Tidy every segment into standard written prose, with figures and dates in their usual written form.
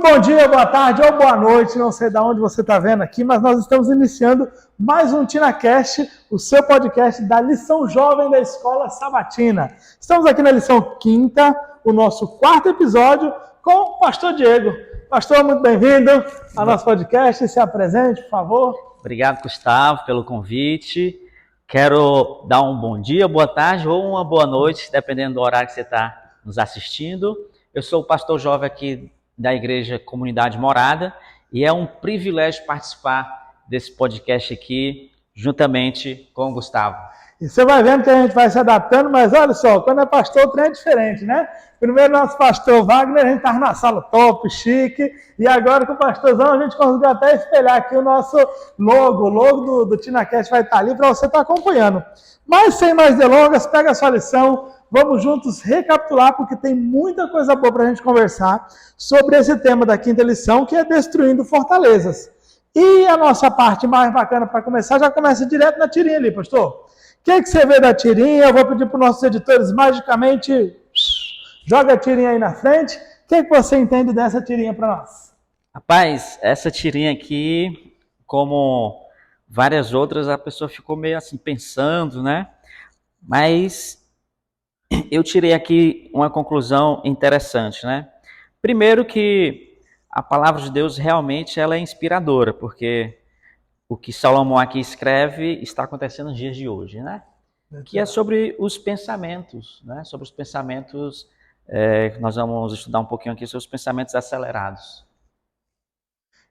bom dia, boa tarde ou boa noite, não sei de onde você está vendo aqui, mas nós estamos iniciando mais um TinaCast, o seu podcast da lição jovem da Escola Sabatina. Estamos aqui na lição 5ª, o nosso 4º episódio, com o pastor Diego. Pastor, muito bem-vindo ao nosso podcast, se apresente, por favor. Obrigado, Gustavo, pelo convite. Quero dar um bom dia, boa tarde ou uma boa noite, dependendo do horário que você está nos assistindo. Eu sou o pastor jovem aqui da Igreja Comunidade Morada e é um privilégio participar desse podcast aqui juntamente com o Gustavo. E você vai vendo que a gente vai se adaptando, mas olha só, quando é pastor o trem é diferente, né? Primeiro nosso pastor Wagner, a gente estava na sala top, chique, e agora com o pastorzão a gente conseguiu até espelhar aqui o nosso logo, o logo do TinaCast vai estar ali para você estar acompanhando. Mas sem mais delongas, pega a sua lição, vamos juntos recapitular, porque tem muita coisa boa para a gente conversar sobre esse tema da 5ª lição, que é destruindo fortalezas. E a nossa parte mais bacana para começar, já começa direto na tirinha ali, pastor. O que você vê da tirinha? Eu vou pedir para os nossos editores magicamente joga a tirinha aí na frente. O que você entende dessa tirinha para nós? Rapaz, essa tirinha aqui, como várias outras, a pessoa ficou meio assim pensando, né? Mas eu tirei aqui uma conclusão interessante, né? Primeiro que a palavra de Deus realmente ela é inspiradora, porque o que Salomão aqui escreve está acontecendo nos dias de hoje, né? Que é sobre os pensamentos, né? Sobre os pensamentos, nós vamos estudar um pouquinho aqui sobre os pensamentos acelerados.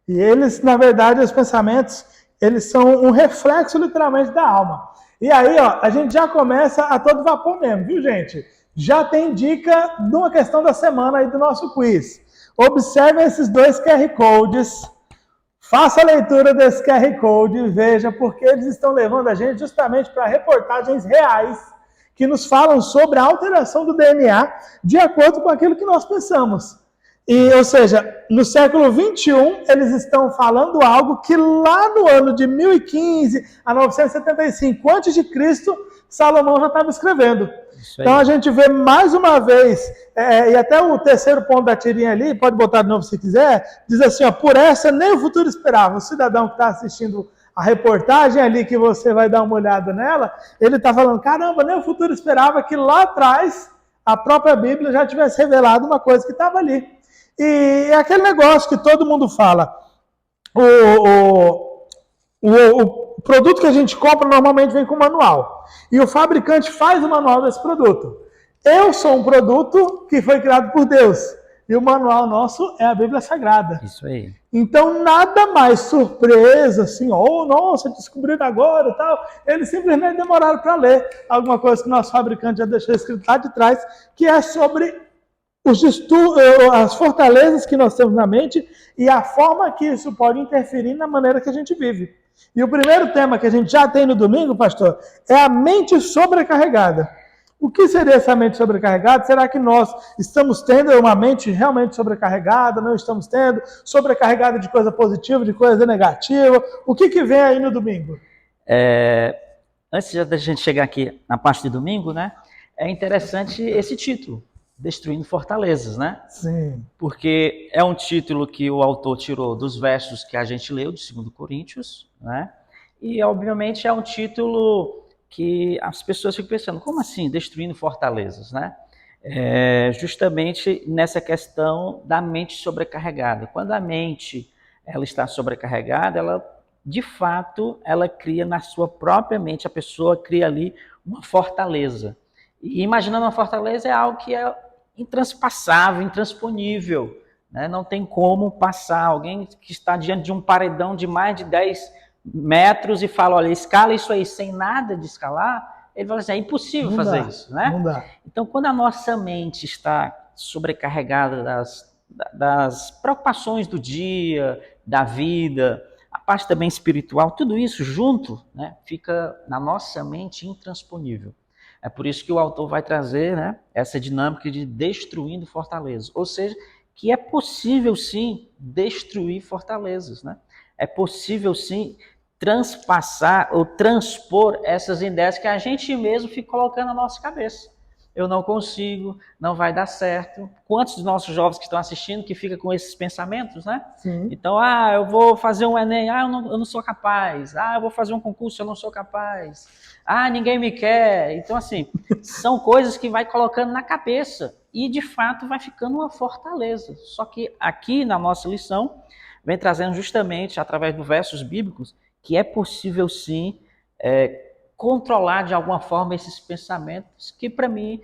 E eles, na verdade, os pensamentos, eles são um reflexo literalmente da alma. E aí, ó, a gente já começa a todo vapor mesmo, viu, gente? Já tem dica de uma questão da semana aí do nosso quiz. Observe esses 2 QR Codes. Faça a leitura desse QR Code e veja porque eles estão levando a gente justamente para reportagens reais que nos falam sobre a alteração do DNA de acordo com aquilo que nós pensamos. E, ou seja, no século 21, eles estão falando algo que lá no ano de 1015 a 975 a.C., Salomão já estava escrevendo. Então a gente vê mais uma vez, e até o terceiro ponto da tirinha ali, pode botar de novo se quiser, diz assim, ó, por essa nem o futuro esperava. O cidadão que está assistindo a reportagem ali, que você vai dar uma olhada nela, ele está falando, caramba, nem o futuro esperava que lá atrás a própria Bíblia já tivesse revelado uma coisa que estava ali. E é aquele negócio que todo mundo fala, o produto que a gente compra normalmente vem com manual. E o fabricante faz o manual desse produto. Eu sou um produto que foi criado por Deus. E o manual nosso é a Bíblia Sagrada. Isso aí. Então, nada mais surpresa, assim, nossa, descobriram agora e tal. Eles simplesmente demoraram para ler alguma coisa que o nosso fabricante já deixou escrito lá de trás, que é sobre as fortalezas que nós temos na mente e a forma que isso pode interferir na maneira que a gente vive. E o primeiro tema que a gente já tem no domingo, pastor, é a mente sobrecarregada. O que seria essa mente sobrecarregada? Será que nós estamos tendo uma mente realmente sobrecarregada? Não estamos tendo? Sobrecarregada de coisa positiva, de coisa negativa? O que vem aí no domingo? Antes da gente chegar aqui na parte de domingo, né? É interessante esse título. Destruindo fortalezas, né? Sim. Porque é um título que o autor tirou dos versos que a gente leu de 2 Coríntios, né? E, obviamente, é um título que as pessoas ficam pensando, como assim, destruindo fortalezas, né? Justamente nessa questão da mente sobrecarregada. Quando a mente ela está sobrecarregada, ela, de fato, ela cria na sua própria mente, a pessoa cria ali uma fortaleza. E imaginando uma fortaleza é algo que é intranspasável, intransponível, né? Não tem como passar. Alguém que está diante de um paredão de mais de 10 metros e fala, olha, escala isso aí sem nada de escalar, ele fala assim, é impossível fazer isso, né? Não dá. Então, quando a nossa mente está sobrecarregada das preocupações do dia, da vida, a parte também espiritual, tudo isso junto, né, fica na nossa mente intransponível. É por isso que o autor vai trazer, né, essa dinâmica de destruindo fortalezas. Ou seja, que é possível sim destruir fortalezas, né? É possível sim transpassar ou transpor essas ideias que a gente mesmo fica colocando na nossa cabeça. eu não consigo, não vai dar certo. Quantos dos nossos jovens que estão assistindo que ficam com esses pensamentos, né? Sim. Então, eu vou fazer um Enem, eu não sou capaz. Eu vou fazer um concurso, eu não sou capaz. Ninguém me quer. Então, assim, são coisas que vai colocando na cabeça e, de fato, vai ficando uma fortaleza. Só que aqui na nossa lição, vem trazendo justamente, através dos versos bíblicos, que é possível, sim, controlar de alguma forma esses pensamentos que, para mim,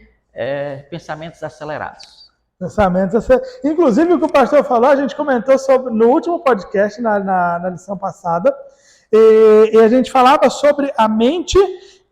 pensamentos acelerados. Pensamentos. Inclusive, o que o pastor falou, a gente comentou sobre no último podcast, na lição passada, e a gente falava sobre a mente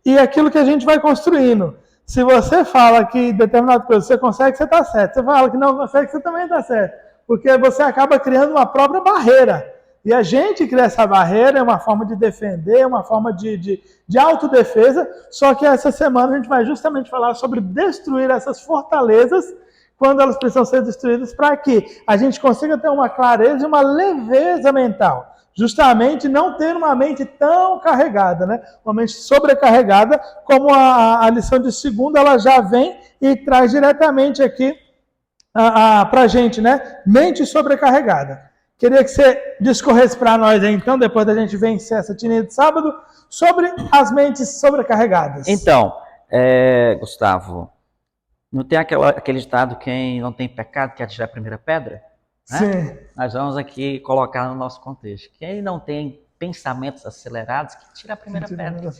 e aquilo que a gente vai construindo. Se você fala que determinada coisa você consegue, você está certo. Você fala que não consegue, você também está certo. Porque você acaba criando uma própria barreira. E a gente cria essa barreira, é uma forma de defender, uma forma de autodefesa, só que essa semana a gente vai justamente falar sobre destruir essas fortalezas quando elas precisam ser destruídas para que a gente consiga ter uma clareza e uma leveza mental. Justamente não ter uma mente tão carregada, né? Uma mente sobrecarregada, como a lição de segunda, ela já vem e traz diretamente aqui para a gente, né? Mente sobrecarregada. Queria que você discorresse para nós aí, então, depois da gente vencer essa tirinha de sábado, sobre as mentes sobrecarregadas. Então, Gustavo, não tem aquele ditado, quem não tem pecado quer tirar a primeira pedra? Né? Sim. Nós vamos aqui colocar no nosso contexto. Quem não tem pensamentos acelerados, que tira a primeira pedra.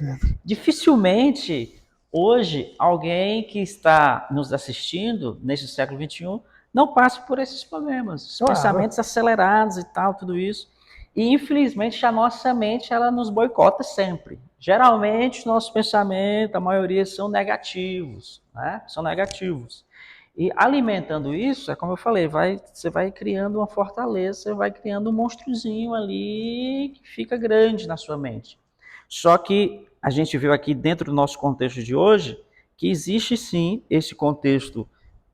Dificilmente, hoje, alguém que está nos assistindo, nesse século XXI, não passa por esses problemas. Pensamentos acelerados e tal, tudo isso. E, infelizmente, a nossa mente, ela nos boicota sempre. Geralmente, nossos pensamentos, a maioria, são negativos. Né? São negativos. E alimentando isso, é como eu falei, você vai criando uma fortaleza, você vai criando um monstruozinho ali que fica grande na sua mente. Só que a gente viu aqui dentro do nosso contexto de hoje que existe sim esse contexto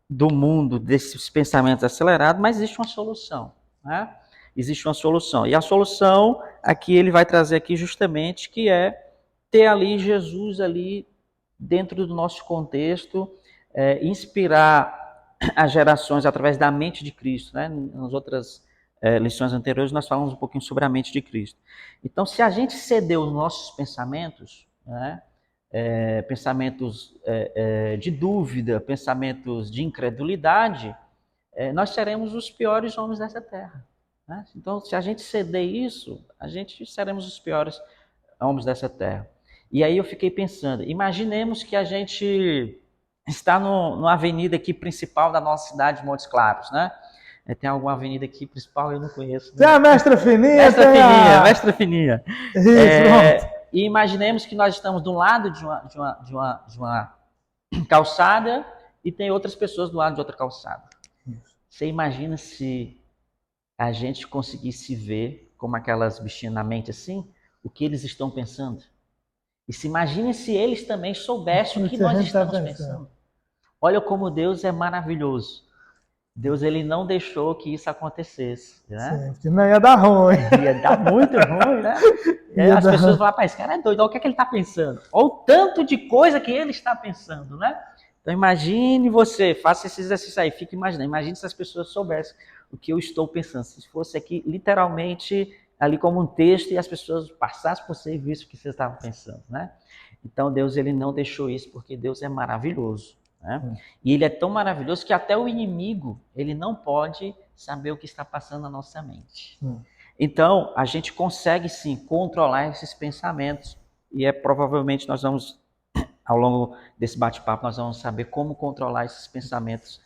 do mundo, desses pensamentos acelerados, mas existe uma solução. Né? Existe uma solução. E a solução aqui ele vai trazer aqui justamente que é ter ali Jesus ali dentro do nosso contexto, inspirar as gerações através da mente de Cristo. Né? Nas outras lições anteriores nós falamos um pouquinho sobre a mente de Cristo. Então, se a gente ceder os nossos pensamentos, né? Pensamentos de dúvida, pensamentos de incredulidade, nós seremos os piores homens dessa terra. Né? Então, se a gente ceder isso, a gente seremos os piores homens dessa terra. E aí eu fiquei pensando, imaginemos que a gente está numa avenida aqui principal da nossa cidade de Montes Claros, né? Tem alguma avenida aqui principal, eu não conheço. Né? Tem a Mestra Fininha, Mestra Fininha. Isso, e imaginemos que nós estamos do lado de uma calçada e tem outras pessoas do lado de outra calçada. Você imagina se a gente conseguisse ver, como aquelas bichinhas na mente assim, o que eles estão pensando? E se imagine se eles também soubessem o que nós estamos pensando. Olha como Deus é maravilhoso. Deus ele não deixou que isso acontecesse. Né? Sim, que não ia dar ruim. Ia dar muito ruim, né? As pessoas falam, rapaz, esse cara é doido, olha o que ele está pensando. Olha o tanto de coisa que ele está pensando, né? Então imagine você, faça esse exercício aí, fique imaginando. Imagine se as pessoas soubessem o que eu estou pensando. Se fosse aqui, literalmente, ali como um texto e as pessoas passassem por você e vissem o que você estava pensando, né? Então Deus ele não deixou isso porque Deus é maravilhoso. Né? E ele é tão maravilhoso que até o inimigo ele não pode saber o que está passando na nossa mente. Então, a gente consegue sim controlar esses pensamentos e provavelmente nós vamos, ao longo desse bate-papo, nós vamos saber como controlar esses pensamentos,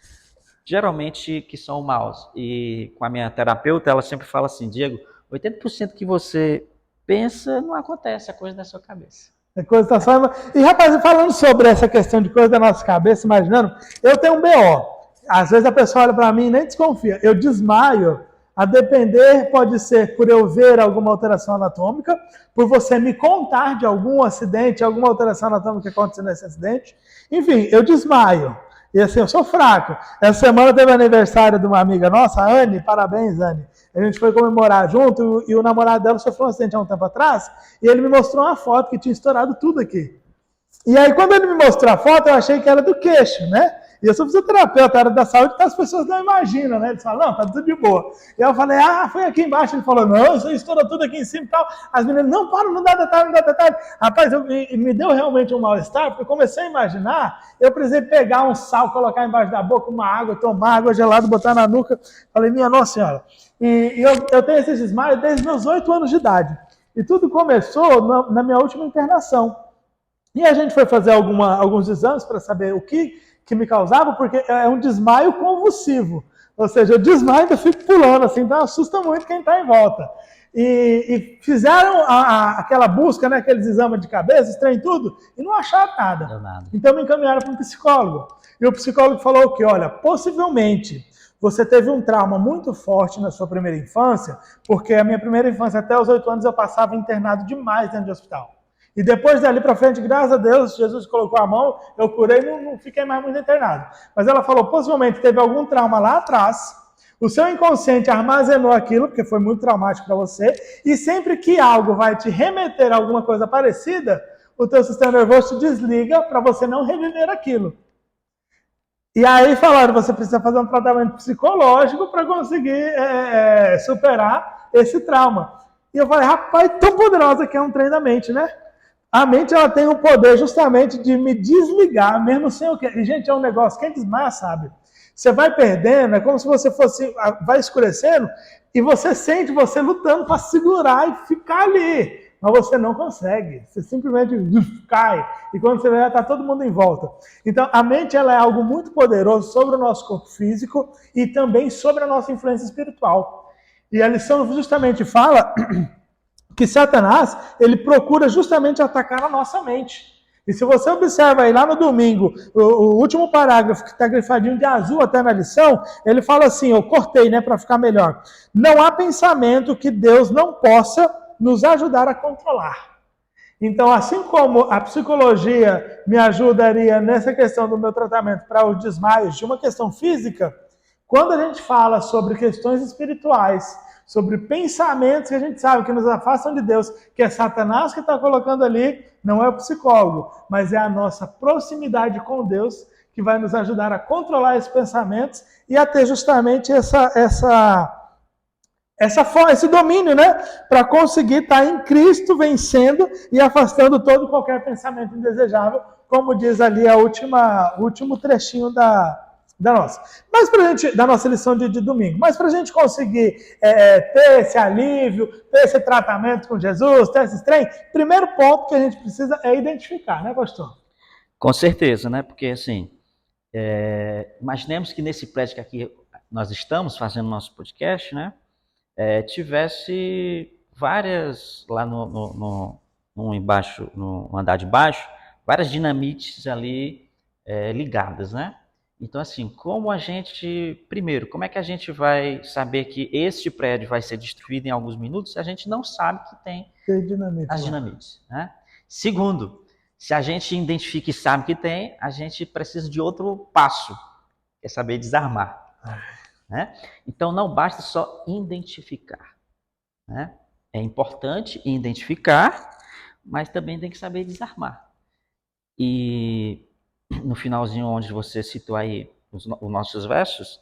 geralmente que são maus. E com a minha terapeuta, ela sempre fala assim, Diego, 80% que você pensa não acontece, é coisa da sua cabeça. Coisa tá só... E, rapaz, falando sobre essa questão de coisa da nossa cabeça, imaginando, eu tenho um BO. Às vezes a pessoa olha para mim e nem desconfia. Eu desmaio, a depender pode ser por eu ver alguma alteração anatômica, por você me contar de algum acidente, alguma alteração anatômica que aconteceu nesse acidente. Enfim, eu desmaio. E assim, eu sou fraco. Essa semana teve aniversário de uma amiga nossa, a Anne, parabéns, Anne. A gente foi comemorar junto e o namorado dela sofreu um acidente há um tempo atrás e ele me mostrou uma foto que tinha estourado tudo aqui. E aí, quando ele me mostrou a foto, eu achei que era do queixo, né? E eu sou fisioterapeuta, área da saúde, então as pessoas não imaginam, né? Eles falam, não, tá tudo de boa. E eu falei, foi aqui embaixo. Ele falou, não, isso estourou tudo aqui em cima e tal. As meninas, não, para, não dá detalhe, não dá detalhe. Rapaz, me deu realmente um mal-estar, porque eu comecei a imaginar, eu precisei pegar um sal, colocar embaixo da boca, uma água, tomar água gelada, botar na nuca. Falei, minha Nossa Senhora. E eu tenho esses desmaios desde meus 8 anos de idade. E tudo começou na minha última internação. E a gente foi fazer alguns exames para saber o que me causava, porque é um desmaio convulsivo. Ou seja, eu desmaio e fico pulando, assim, então assusta muito quem está em volta. E fizeram aquela busca, né, aqueles exames de cabeça, estranho tudo, e não acharam nada. Então me encaminharam para um psicólogo. E o psicólogo falou que, olha, possivelmente você teve um trauma muito forte na sua primeira infância, porque a minha primeira infância, até os 8 anos, eu passava internado demais dentro de hospital. E depois dali para frente, graças a Deus, Jesus colocou a mão, eu curei e não fiquei mais muito internado. Mas ela falou, possivelmente teve algum trauma lá atrás, o seu inconsciente armazenou aquilo, porque foi muito traumático para você, e sempre que algo vai te remeter a alguma coisa parecida, o teu sistema nervoso te desliga para você não reviver aquilo. E aí falaram, você precisa fazer um tratamento psicológico para conseguir superar esse trauma. E eu falei, rapaz, tão poderosa que é um trem da mente, né? A mente, ela tem o poder justamente de me desligar, mesmo sem o que. E, gente, é um negócio, quem desmaia sabe. Você vai perdendo, é como se você fosse, vai escurecendo, e você sente você lutando para segurar e ficar ali. Mas você não consegue. Você simplesmente cai. E quando você vê, está todo mundo em volta. Então, a mente, ela é algo muito poderoso sobre o nosso corpo físico e também sobre a nossa influência espiritual. E a lição justamente fala que Satanás, ele procura justamente atacar a nossa mente. E se você observa aí lá no domingo, o último parágrafo que está grifadinho de azul até na lição, ele fala assim, eu cortei, né, para ficar melhor. Não há pensamento que Deus não possa nos ajudar a controlar. Então, assim como a psicologia me ajudaria nessa questão do meu tratamento para os desmaios de uma questão física, quando a gente fala sobre questões espirituais, sobre pensamentos que a gente sabe que nos afastam de Deus, que é Satanás que está colocando ali, não é o psicólogo, mas é a nossa proximidade com Deus que vai nos ajudar a controlar esses pensamentos e a ter justamente esse domínio, né? Para conseguir estar em Cristo vencendo e afastando todo e qualquer pensamento indesejável, como diz ali o último trechinho da nossa. Mas da nossa lição de domingo. Mas para a gente conseguir ter esse alívio, ter esse tratamento com Jesus, ter esse trem, primeiro ponto que a gente precisa é identificar, né, pastor? Com certeza, né? Porque assim, imaginemos que nesse prédio que aqui nós estamos fazendo nosso podcast, né? Tivesse várias lá no embaixo, no andar de baixo, várias dinamites ali ligadas, né? Então, assim, primeiro, como é que a gente vai saber que este prédio vai ser destruído em alguns minutos se a gente não sabe que tem as dinamites, né? Segundo, se a gente identifica e sabe que tem, a gente precisa de outro passo, que é saber desarmar, né? Então, não basta só identificar, né? É importante identificar, mas também tem que saber desarmar. E no finalzinho onde você citou aí os nossos versos,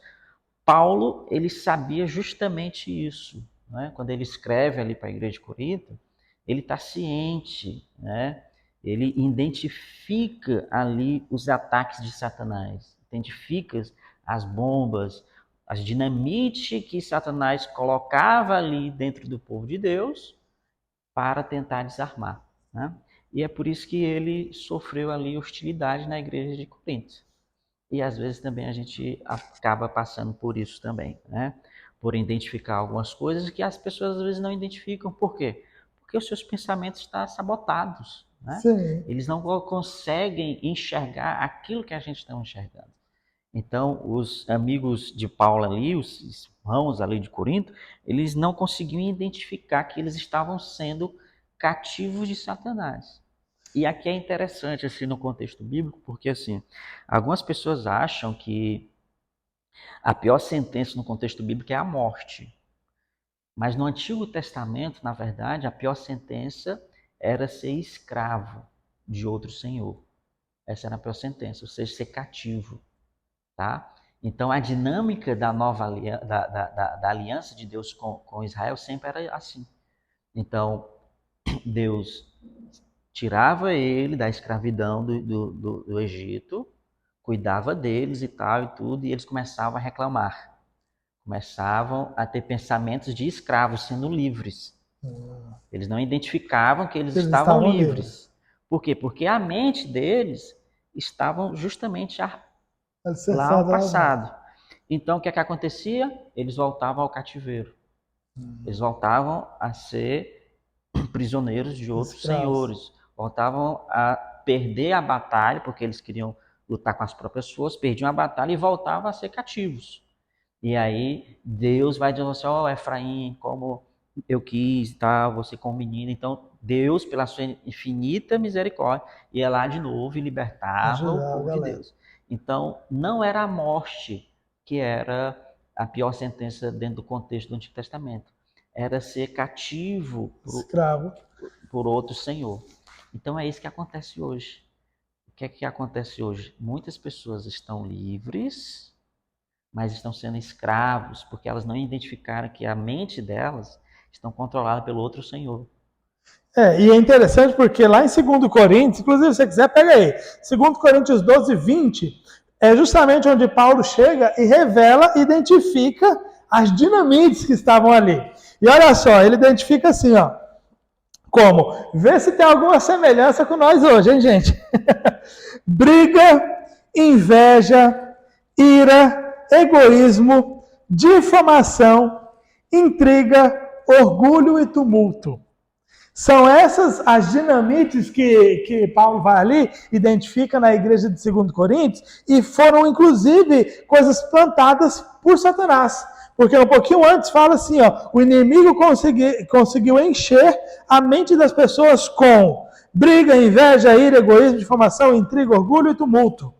Paulo, ele sabia justamente isso, né? Quando ele escreve ali para a igreja de Corinto, ele está ciente, né? Ele identifica ali os ataques de Satanás, identifica as bombas, as dinamite que Satanás colocava ali dentro do povo de Deus para tentar desarmar, né? E é por isso que ele sofreu ali hostilidade na igreja de Corinto. E às vezes também a gente acaba passando por isso também, né? Por identificar algumas coisas que as pessoas às vezes não identificam. Por quê? Porque os seus pensamentos estão sabotados, né? Sim. Eles não conseguem enxergar aquilo que a gente está enxergando. Então, os amigos de Paulo ali, os irmãos ali de Corinto, eles não conseguiam identificar que eles estavam sendo cativos de Satanás. E aqui é interessante, assim, no contexto bíblico, porque, assim, algumas pessoas acham que a pior sentença no contexto bíblico é a morte. Mas no Antigo Testamento, na verdade, a pior sentença era ser escravo de outro senhor. Essa era a pior sentença, ou seja, ser cativo, tá? Então, a dinâmica da nova da aliança de Deus com Israel sempre era assim. Então, Deus tirava ele da escravidão do Egito, cuidava deles e tal e tudo, e eles começavam a reclamar. Começavam a ter pensamentos de escravos sendo livres. Eles não identificavam que eles estavam livres. Por quê? Porque a mente deles estava justamente lá no passado. Então, o que é que acontecia? Eles voltavam ao cativeiro. Eles voltavam a ser prisioneiros de outros senhores. Voltavam a perder a batalha, porque eles queriam lutar com as próprias forças, perdiam a batalha e voltavam a ser cativos. E aí Deus vai dizer assim, ó, Efraim, como eu quis, tá, você como menino. Então Deus, pela sua infinita misericórdia, ia lá de novo e libertava o povo de Deus. Então não era a morte que era a pior sentença dentro do contexto do Antigo Testamento. Era ser cativo por outro senhor. Então é isso que acontece hoje. O que é que acontece hoje? Muitas pessoas estão livres, mas estão sendo escravos, porque elas não identificaram que a mente delas estão controlada pelo outro senhor. E é interessante porque lá em 2 Coríntios, inclusive se você quiser, pega aí, 2 Coríntios 12, 20, é justamente onde Paulo chega e revela, identifica as dinamites que estavam ali. E olha só, ele identifica assim, ó, como? Vê se tem alguma semelhança com nós hoje, hein, gente? Briga, inveja, ira, egoísmo, difamação, intriga, orgulho e tumulto. São essas as dinamites que Paulo vai ali, identifica na igreja de 2 Coríntios, e foram, inclusive, coisas plantadas por Satanás. Porque um pouquinho antes fala assim, ó, o inimigo conseguiu encher a mente das pessoas com briga, inveja, ira, egoísmo, difamação, intriga, orgulho e tumulto.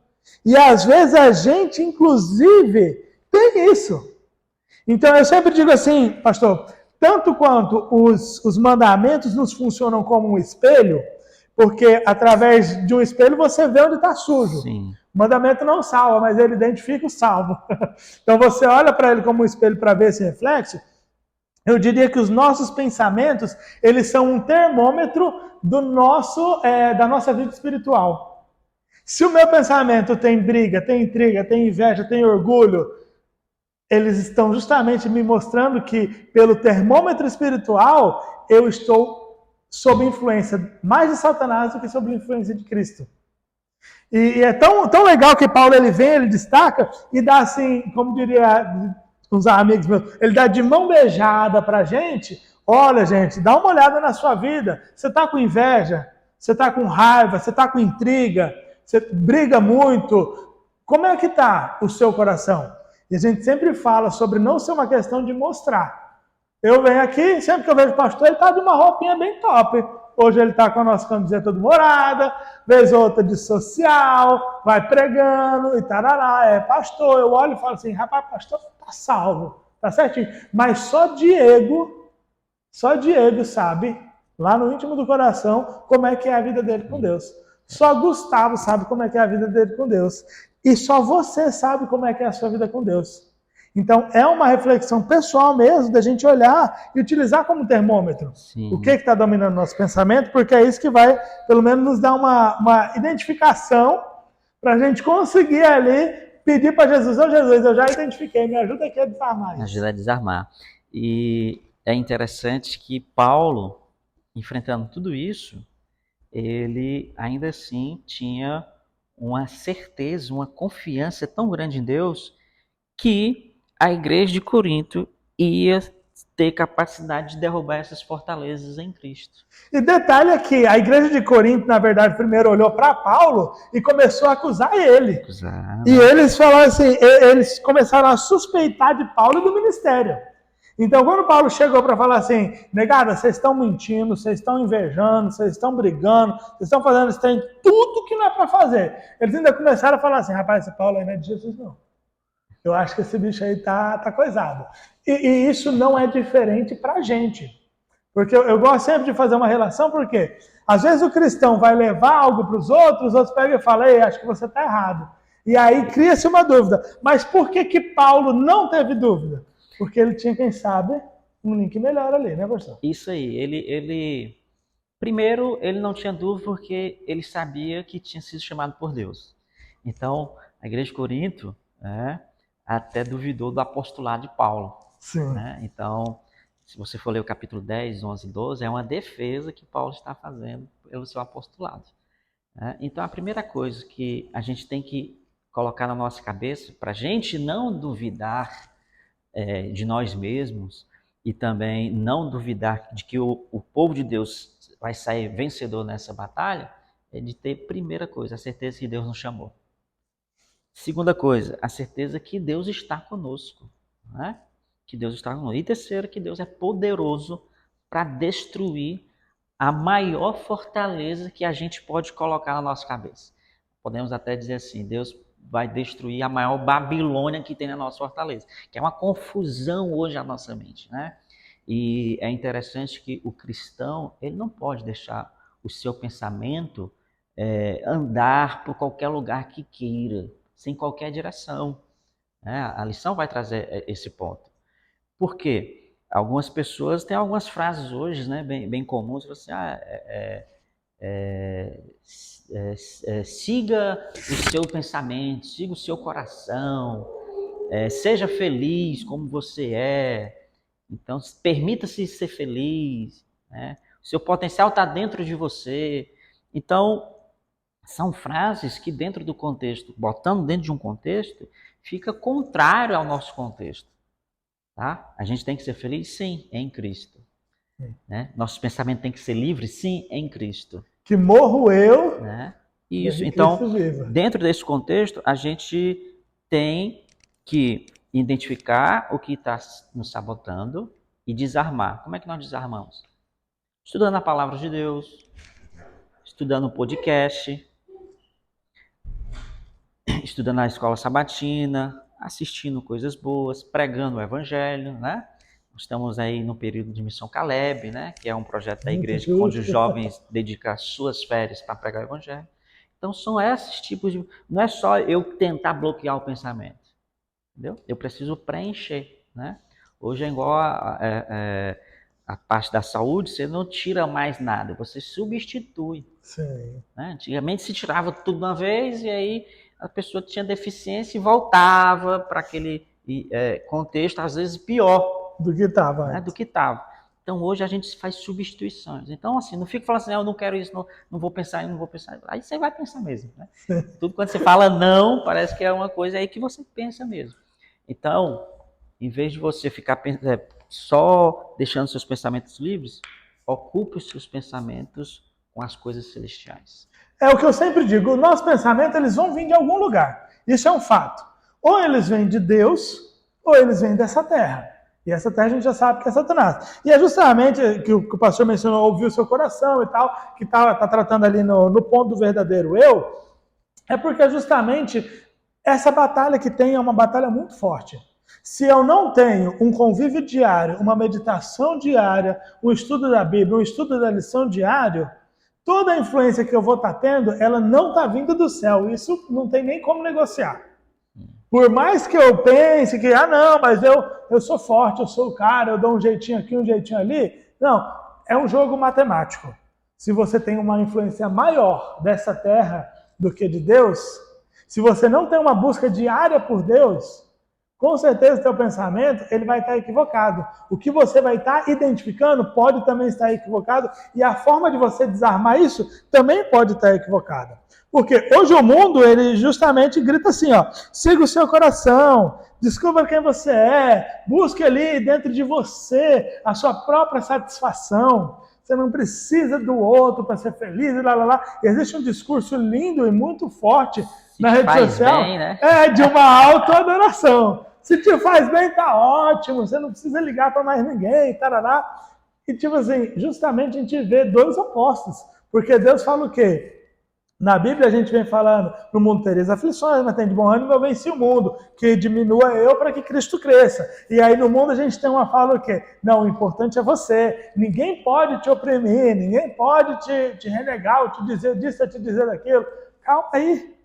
E às vezes a gente, inclusive, tem isso. Então eu sempre digo assim, pastor, tanto quanto os mandamentos nos funcionam como um espelho, porque através de um espelho você vê onde está sujo. Sim. O mandamento não salva, mas ele identifica o salvo. Então você olha para ele como um espelho para ver esse reflexo. Eu diria que os nossos pensamentos, eles são um termômetro da nossa vida espiritual. Se o meu pensamento tem briga, tem intriga, tem inveja, tem orgulho, eles estão justamente me mostrando que, pelo termômetro espiritual, eu estou sob influência mais de Satanás do que sob influência de Cristo. E é tão legal que Paulo ele vem, ele destaca e dá assim, como diria uns amigos meus, ele dá de mão beijada pra gente. Olha, gente, dá uma olhada na sua vida. Você está com inveja? Você está com raiva? Você está com intriga? Você briga muito? Como é que está o seu coração? E a gente sempre fala sobre não ser uma questão de mostrar. Eu venho aqui, sempre que eu vejo o pastor, ele está de uma roupinha bem top. Hoje ele está com a nossa camiseta do Morada, vez outra de social, vai pregando e tarará, é pastor. Eu olho e falo assim, rapaz, pastor está salvo, tá certinho. Mas só Diego sabe, lá no íntimo do coração, como é que é a vida dele com Deus. Só Gustavo sabe como é que é a vida dele com Deus. E só você sabe como é que é a sua vida com Deus. Então, é uma reflexão pessoal mesmo, da gente olhar e utilizar como termômetro. Sim. O que está dominando o nosso pensamento, porque é isso que vai, pelo menos, nos dar uma identificação para a gente conseguir ali pedir para Jesus, Jesus, eu já identifiquei, me ajuda aqui a desarmar isso. Me ajuda a desarmar. E é interessante que Paulo, enfrentando tudo isso, ele ainda assim tinha uma certeza, uma confiança tão grande em Deus, que a igreja de Corinto ia ter capacidade de derrubar essas fortalezas em Cristo. E detalhe é que a igreja de Corinto, na verdade, primeiro olhou para Paulo e começou a acusar ele. E eles falaram assim, eles começaram a suspeitar de Paulo e do ministério. Então, quando Paulo chegou para falar assim, negada, vocês estão mentindo, vocês estão invejando, vocês estão brigando, vocês estão fazendo isso, tem tudo que não é para fazer. Eles ainda começaram a falar assim, rapaz, esse Paulo aí não é de Jesus, não. Eu acho que esse bicho aí tá coisado. E isso não é diferente para a gente. Porque eu gosto sempre de fazer uma relação, porque às vezes o cristão vai levar algo para os outros pegam e falam, ei, acho que você está errado. E aí cria-se uma dúvida. Mas por que Paulo não teve dúvida? Porque ele tinha, quem sabe, um link melhor ali, né, pastor? Isso aí, primeiro, ele não tinha dúvida porque ele sabia que tinha sido chamado por Deus. Então, a igreja de Corinto, né, até duvidou do apostolado de Paulo. Sim. Né? Então, se você for ler o capítulo 10, 11 e 12, é uma defesa que Paulo está fazendo pelo seu apostolado. Né? Então, a primeira coisa que a gente tem que colocar na nossa cabeça, para a gente não duvidar de nós mesmos e também não duvidar de que o povo de Deus vai sair vencedor nessa batalha, é de ter, primeira coisa, a certeza que Deus nos chamou. Segunda coisa, a certeza que Deus está conosco. Né? Que Deus está conosco. E terceiro, que Deus é poderoso para destruir a maior fortaleza que a gente pode colocar na nossa cabeça. Podemos até dizer assim, Deus vai destruir a maior Babilônia que tem na nossa fortaleza, que é uma confusão hoje na nossa mente, né? E é interessante que o cristão, ele não pode deixar o seu pensamento andar por qualquer lugar que queira, sem qualquer direção. Né? A lição vai trazer esse ponto. Por quê? Algumas pessoas têm algumas frases hoje, né, bem comuns, assim, siga o seu pensamento, siga o seu coração, seja feliz como você é, então permita-se ser feliz, né? O seu potencial está dentro de você. Então, são frases que dentro do contexto, botando dentro de um contexto, fica contrário ao nosso contexto. Tá? A gente tem que ser feliz? Sim, em Cristo. Né? Nosso pensamento tem que ser livre? Sim, em Cristo. Que morro eu. Né? Isso. Então, dentro desse contexto, a gente tem que identificar o que está nos sabotando e desarmar. Como é que nós desarmamos? Estudando a palavra de Deus, estudando o podcast, estudando a escola sabatina, assistindo coisas boas, pregando o evangelho, né? Estamos aí no período de Missão Caleb, né? Que é um projeto da igreja onde os jovens dedicam suas férias para pregar o evangelho. Então são esses tipos de... Não é só eu tentar bloquear o pensamento, entendeu? Eu preciso preencher, né? Hoje é igual a parte da saúde, você não tira mais nada, você substitui. Sim. Né? Antigamente se tirava tudo de uma vez e aí a pessoa tinha deficiência e voltava para aquele contexto, às vezes pior do que estava. Né? Do que estava. Então hoje a gente faz substituições. Então assim, não fica falando assim, eu não quero isso, não vou pensar, não vou pensar. Aí você vai pensar mesmo. Né? Tudo quando você fala não, parece que é uma coisa aí que você pensa mesmo. Então, em vez de você ficar só deixando seus pensamentos livres, ocupe os seus pensamentos com as coisas celestiais. É o que eu sempre digo, os nossos pensamentos eles vão vir de algum lugar. Isso é um fato. Ou eles vêm de Deus, ou eles vêm dessa terra. E essa terra a gente já sabe que é Satanás. E é justamente que o pastor mencionou, ouvir o seu coração e tal, que está tratando ali no ponto do verdadeiro eu, é porque justamente essa batalha que tem é uma batalha muito forte. Se eu não tenho um convívio diário, uma meditação diária, um estudo da Bíblia, um estudo da lição diário, toda a influência que eu vou estar tendo, ela não está vindo do céu. Isso não tem nem como negociar. Por mais que eu pense que, não, mas eu sou forte, eu sou o cara, eu dou um jeitinho aqui, um jeitinho ali. Não, é um jogo matemático. Se você tem uma influência maior dessa terra do que de Deus, se você não tem uma busca diária por Deus, com certeza o teu pensamento ele vai estar equivocado. O que você vai estar identificando pode também estar equivocado e a forma de você desarmar isso também pode estar equivocada. Porque hoje o mundo, ele justamente grita assim, ó, siga o seu coração, descubra quem você é, busque ali dentro de você a sua própria satisfação. Você não precisa do outro para ser feliz, e lá, lá, lá. Existe um discurso lindo e muito forte na rede social, bem, né? De uma autoadoração. Se te faz bem, tá ótimo, você não precisa ligar para mais ninguém, tarará. E tipo assim, justamente a gente vê dois opostos, porque Deus fala o quê? Na Bíblia a gente vem falando, no mundo tereis aflições, mas tem de bom ânimo, eu venci o mundo, que diminua eu para que Cristo cresça. E aí no mundo a gente tem uma fala o quê? Não, o importante é você. Ninguém pode te oprimir, ninguém pode te renegar, ou te dizer disso, ou te dizer daquilo. Calma aí.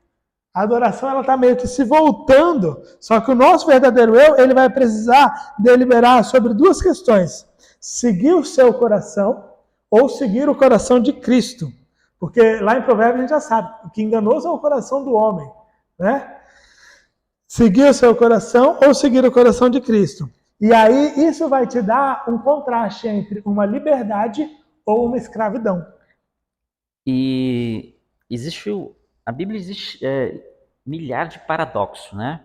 A adoração ela está meio que se voltando. Só que o nosso verdadeiro eu, ele vai precisar deliberar sobre duas questões. Seguir o seu coração ou seguir o coração de Cristo. Porque lá em Provérbios a gente já sabe que enganoso é o coração do homem, né? Seguir o seu coração ou seguir o coração de Cristo. E aí isso vai te dar um contraste entre uma liberdade ou uma escravidão. E a Bíblia existe milhares de paradoxos, né?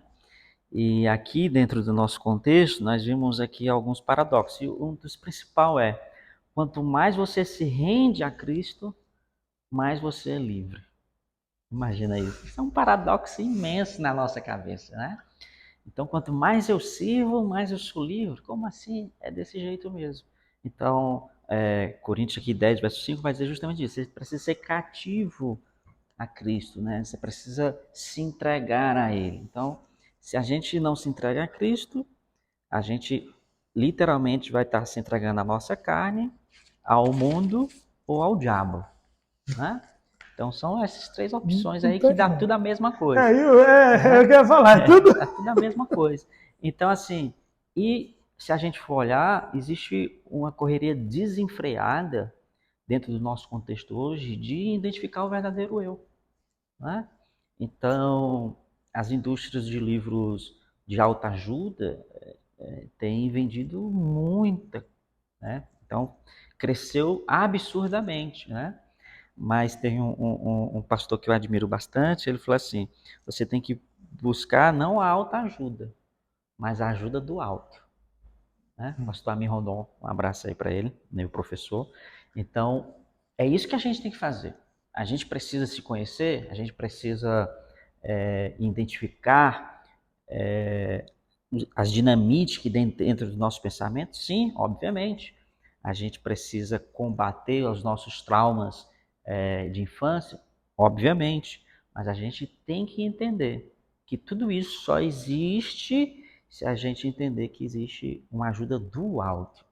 E aqui dentro do nosso contexto nós vimos aqui alguns paradoxos. E um dos principais é: quanto mais você se rende a Cristo, mais você é livre. Imagina isso. Isso é um paradoxo imenso na nossa cabeça, né? Então, quanto mais eu sirvo, mais eu sou livre. Como assim? É desse jeito mesmo. Então, Coríntios aqui 10, verso 5 vai dizer justamente isso. Você precisa ser cativo a Cristo, né? Você precisa se entregar a Ele. Então, se a gente não se entrega a Cristo, a gente literalmente vai estar se entregando à nossa carne, ao mundo ou ao diabo, né? Então são essas três opções aí que dá tudo a mesma coisa. Eu quero falar, tudo. Dá tudo a mesma coisa. Então, assim, e se a gente for olhar, existe uma correria desenfreada dentro do nosso contexto hoje de identificar o verdadeiro eu, né? Então, as indústrias de livros de autoajuda têm vendido muita, né? Então, cresceu absurdamente, né? Mas tem um pastor que eu admiro bastante, ele falou assim: você tem que buscar não a autoajuda, mas a ajuda do alto. Né? Pastor Amin Rondon, um abraço aí para ele, meu professor. Então, é isso que a gente tem que fazer. A gente precisa se conhecer, a gente precisa identificar as dinamites que dentro do nosso pensamento, sim, obviamente. A gente precisa combater os nossos traumas de infância, obviamente, mas a gente tem que entender que tudo isso só existe se a gente entender que existe uma ajuda do alto,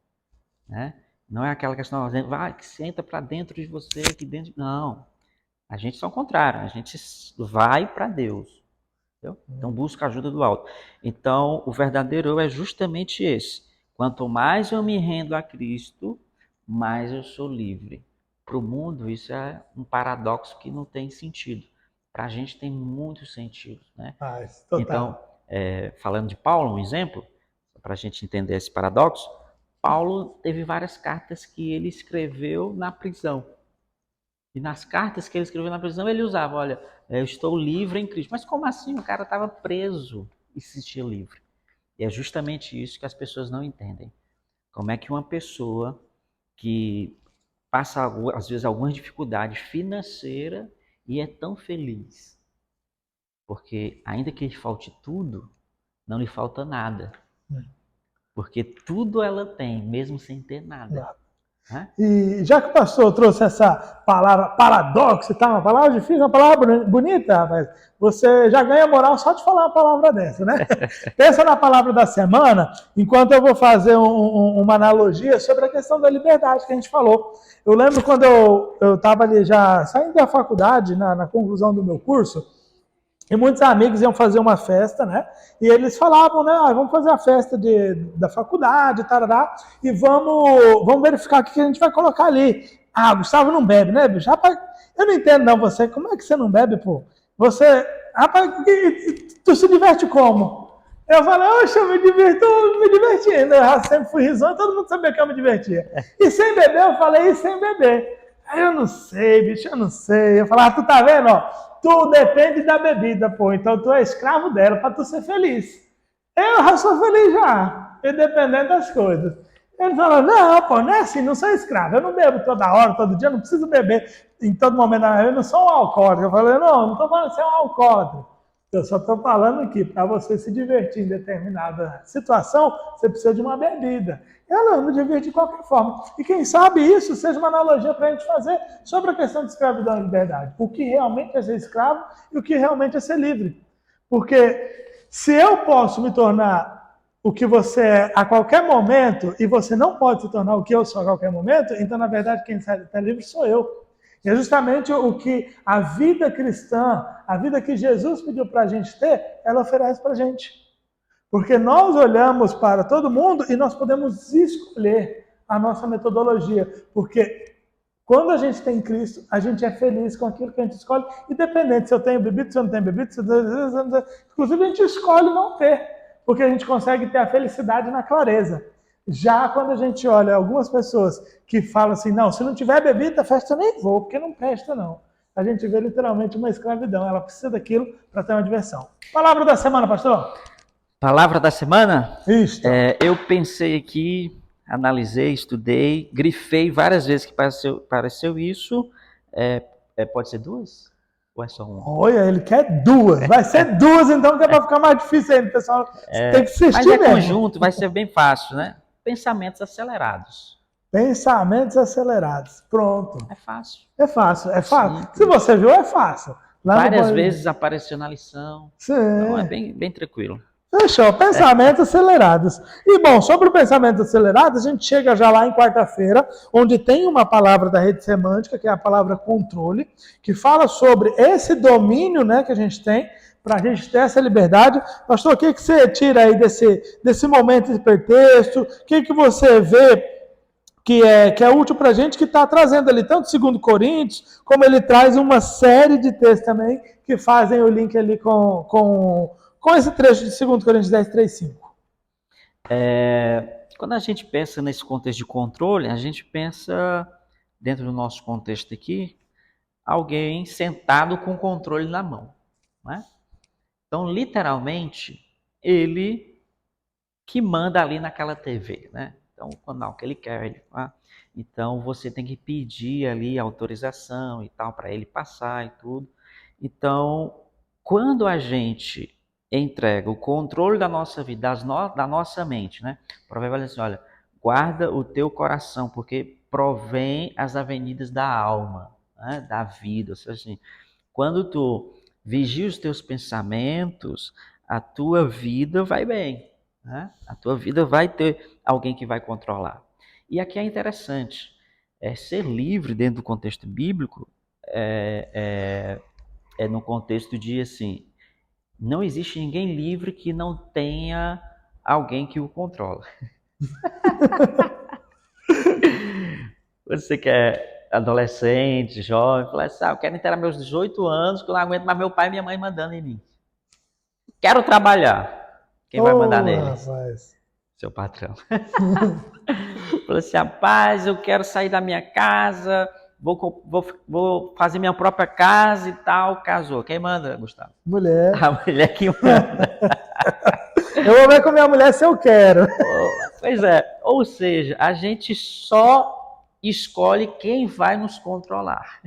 né? Não é aquela questão, vai, que senta para dentro de você, aqui dentro. Não, a gente só é o contrário, a gente vai para Deus. Entendeu? Então busca a ajuda do alto. Então o verdadeiro eu é justamente esse. Quanto mais eu me rendo a Cristo, mais eu sou livre. Para o mundo isso é um paradoxo que não tem sentido. Para a gente tem muito sentido, né? Então, falando de Paulo, um exemplo, para a gente entender esse paradoxo, Paulo teve várias cartas que ele escreveu na prisão. E nas cartas que ele escreveu na prisão, ele usava, olha, eu estou livre em Cristo. Mas como assim? O cara estava preso e se sentia livre. E é justamente isso que as pessoas não entendem. Como é que uma pessoa que passa, às vezes, alguma dificuldade financeira e é tão feliz? Porque ainda que lhe falte tudo, não lhe falta nada. Porque tudo ela tem, mesmo sem ter nada. E já que o pastor trouxe essa palavra paradoxo, tá? Uma palavra difícil, uma palavra bonita, rapaz. Você já ganha moral só de falar uma palavra dessa, né? Pensa na palavra da semana, enquanto eu vou fazer uma analogia sobre a questão da liberdade que a gente falou. Eu lembro quando eu estava ali já saindo da faculdade, na conclusão do meu curso, e muitos amigos iam fazer uma festa, né? E eles falavam, né? Vamos fazer a festa da faculdade, tarará, e vamos verificar o que a gente vai colocar ali. Gustavo não bebe, né, bicho? Rapaz, eu não entendo não, você. Como é que você não bebe, pô? Você, rapaz, tu se diverte como? Eu falei, oxe, eu me divertindo. Eu sempre fui risonho, todo mundo sabia que eu me divertia. E sem beber, eu falei, e sem beber? Aí eu não sei, bicho, eu não sei. Eu falava, tu tá vendo, ó? Tu depende da bebida, pô. Então tu é escravo dela pra tu ser feliz. Eu já sou feliz já, independente das coisas. Ele falou, não, pô, não é assim, não sou escravo. Eu não bebo toda hora, todo dia, não preciso beber em todo momento. Eu não sou um alcoólatra. Eu falei, não tô falando que você é um alcoólatra. Eu só estou falando que para você se divertir em determinada situação, você precisa de uma bebida. Eu não me divirto de qualquer forma. E quem sabe isso seja uma analogia para a gente fazer sobre a questão de escravidão e liberdade. O que realmente é ser escravo e o que realmente é ser livre. Porque se eu posso me tornar o que você é a qualquer momento e você não pode se tornar o que eu sou a qualquer momento, então, na verdade, quem está livre sou eu. E é justamente o que a vida cristã, a vida que Jesus pediu para a gente ter, ela oferece para a gente. Porque nós olhamos para todo mundo e nós podemos escolher a nossa metodologia. Porque quando a gente tem Cristo, a gente é feliz com aquilo que a gente escolhe, independente se eu tenho bebido, se eu não tenho bebido, inclusive a gente escolhe não ter, porque a gente consegue ter a felicidade na clareza. Já quando a gente olha algumas pessoas que falam assim, não, se não tiver bebida, festa eu nem vou, porque não presta não. A gente vê literalmente uma escravidão, ela precisa daquilo para ter uma diversão. Palavra da semana, pastor. Palavra da semana? Isso. Eu pensei aqui, analisei, estudei, grifei várias vezes que pareceu isso. Pode ser duas? Ou é só uma? Olha, ele quer duas. Vai ser duas, então, que é para ficar mais difícil ainda, pessoal. Tem que assistir mas é mesmo. conjunto, vai ser bem fácil, né? Pensamentos acelerados. Pensamentos acelerados. Pronto. É fácil. É fácil, é fácil. Sim. Se você viu, é fácil. Várias vezes apareceu na lição. Sim. Então é bem tranquilo. Fechou, pensamentos acelerados. E bom, sobre o pensamento acelerado, a gente chega já lá em quarta-feira, onde tem uma palavra da rede semântica, que é a palavra controle, que fala sobre esse domínio, né, que a gente tem, para a gente ter essa liberdade. Pastor, o que você tira aí desse momento de hipertexto? O que você vê que é útil para a gente, que está trazendo ali tanto 2 Coríntios, como ele traz uma série de textos também, que fazem o link ali com esse trecho de 2 Coríntios 10, 3, 5. Quando a gente pensa nesse contexto de controle, a gente pensa, dentro do nosso contexto aqui, alguém sentado com o controle na mão, né? Então, literalmente, ele que manda ali naquela TV, né? Então, o canal que ele quer, ele faz. Então, você tem que pedir ali autorização e tal, para ele passar e tudo. Então, quando a gente entrega o controle da nossa vida, da nossa mente, né? O provérbio diz assim, olha, guarda o teu coração, porque provém as avenidas da alma, né? Da vida. Ou seja, assim, quando tu vigia os teus pensamentos, a tua vida vai bem, né? A tua vida vai ter alguém que vai controlar. E aqui é interessante, ser livre dentro do contexto bíblico é no contexto de assim, não existe ninguém livre que não tenha alguém que o controla. Você que é adolescente, jovem, fala assim, eu quero entrar meus 18 anos, que eu não aguento mais meu pai e minha mãe mandando em mim. Quero trabalhar. Quem vai mandar neles? Rapaz. Seu patrão. Falou assim, rapaz, eu quero sair da minha casa, vou fazer minha própria casa e tal. Casou. Quem manda, Gustavo? Mulher. A mulher que manda. Eu vou ver com minha mulher se eu quero. Pois é. Ou seja, a gente só escolhe quem vai nos controlar.